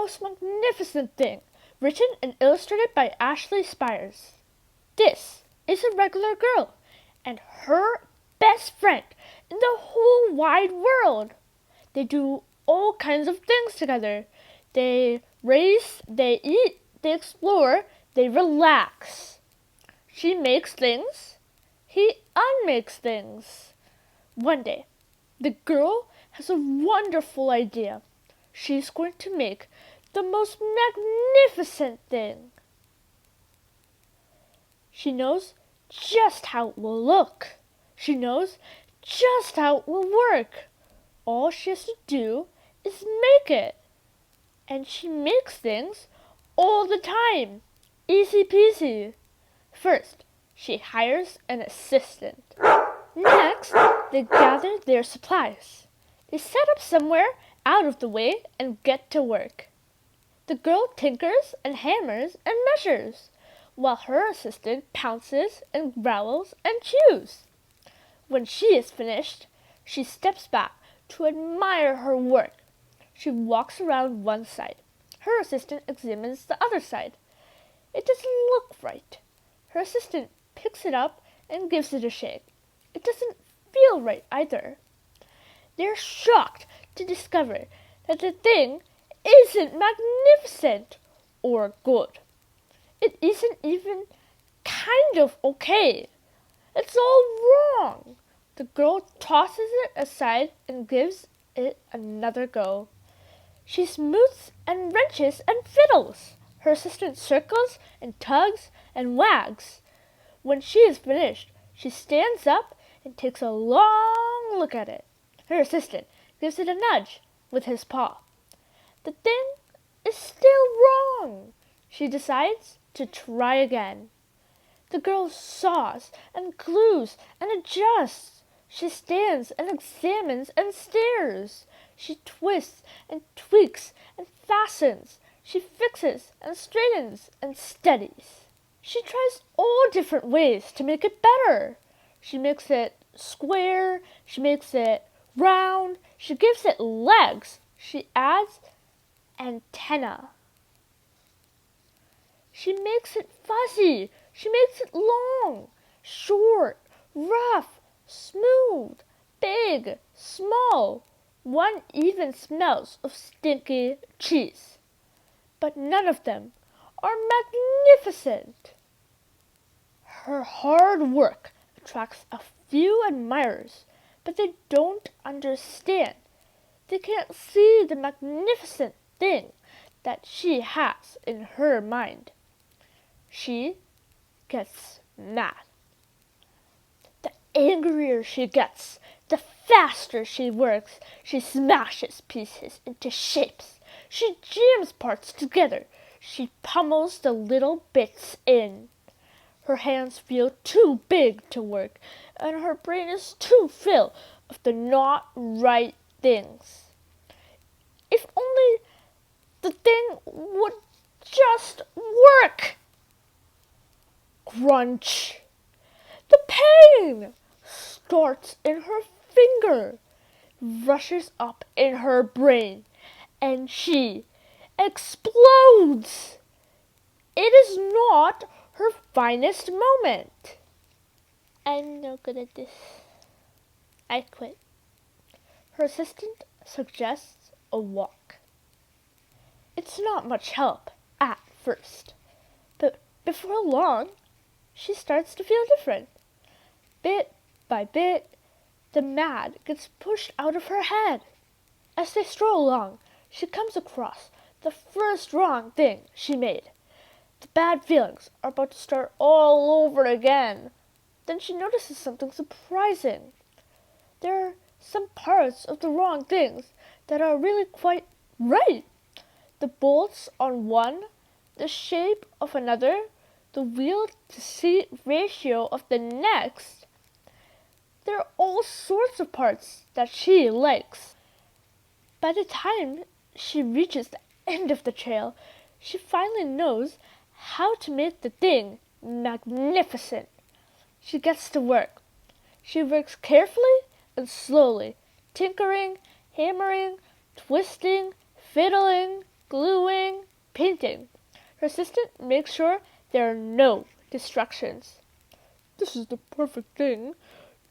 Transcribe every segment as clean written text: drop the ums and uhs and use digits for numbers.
most magnificent thing, written and illustrated by Ashley Spires. This is a regular girl and her best friend in the whole wide world. They do all kinds of things together. They race, they eat, they explore, they relax. She makes things, he unmakes things. One day, the girl has a wonderful idea. She's going to make the most magnificent thing. She knows just how it will look. She knows just how it will work. All she has to do is make it. And she makes things all the time. Easy peasy. First, she hires an assistant. Next, they gather their supplies. They set up somewhere out of the way and get to work. The girl tinkers and hammers and measures, while her assistant pounces and growls and chews. When she is finished, she steps back to admire her work. She walks around one side. Her assistant examines the other side. It doesn't look right. Her assistant picks it up and gives it a shake. It doesn't feel right either. They're shocked to discover that the thing isn't magnificent or good. It isn't even kind of okay. It's all wrong. The girl tosses it aside and gives it another go. She smooths and wrenches and fiddles. Her assistant circles and tugs and wags. When she is finished, she stands up and takes a long look at it. Her assistant gives it a nudge with his paw. The thing is still wrong. She decides to try again. The girl saws and glues and adjusts. She stands and examines and stares. She twists and tweaks and fastens. She fixes and straightens and steadies. She tries all different ways to make it better. She makes it square. She makes it round. She gives it legs. She adds antenna. She makes it fuzzy. She makes it long, short, rough, smooth, big, small. One even smells of stinky cheese. But none of them are magnificent. Her hard work attracts a few admirers, but they don't understand. They can't see the magnificent thing that she has in her mind. She gets mad. The angrier she gets, the faster she works. She smashes pieces into shapes. She jams parts together. She pummels the little bits in. Her hands feel too big to work, and her brain is too full of the not right things. If only the thing would just work. Crunch. The pain starts in her finger, rushes up in her brain, and she explodes. It is not her finest moment. I'm no good at this. I quit. Her assistant suggests a walk. It's not much help at first, but before long, she starts to feel different. Bit by bit, the mad gets pushed out of her head. As they stroll along, she comes across the first wrong thing she made. The bad feelings are about to start all over again. Then she notices something surprising. There are some parts of the wrong things that are really quite right. The bolts on one, the shape of another, the wheel-to-seat ratio of the next. There are all sorts of parts that she likes. By the time she reaches the end of the trail, she finally knows how to make the thing magnificent. She gets to work. She works carefully and slowly, tinkering, hammering, twisting, fiddling, gluing, painting. Her assistant makes sure there are no distractions. This is the perfect thing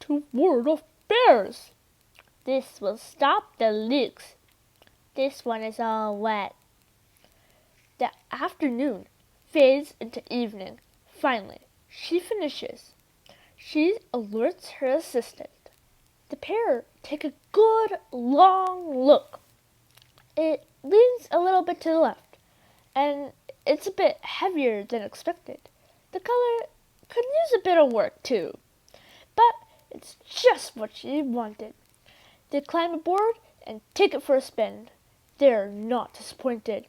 to ward off bears. This will stop the leaks. This one is all wet. The afternoon fades into evening. Finally, she finishes. She alerts her assistant. The pair take a good long look. It leans a little bit to the left, and it's a bit heavier than expected. The color could use a bit of work too, but it's just what she wanted. They climb aboard and take it for a spin. They're not disappointed.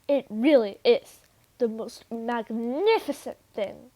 It really is the most magnificent thing.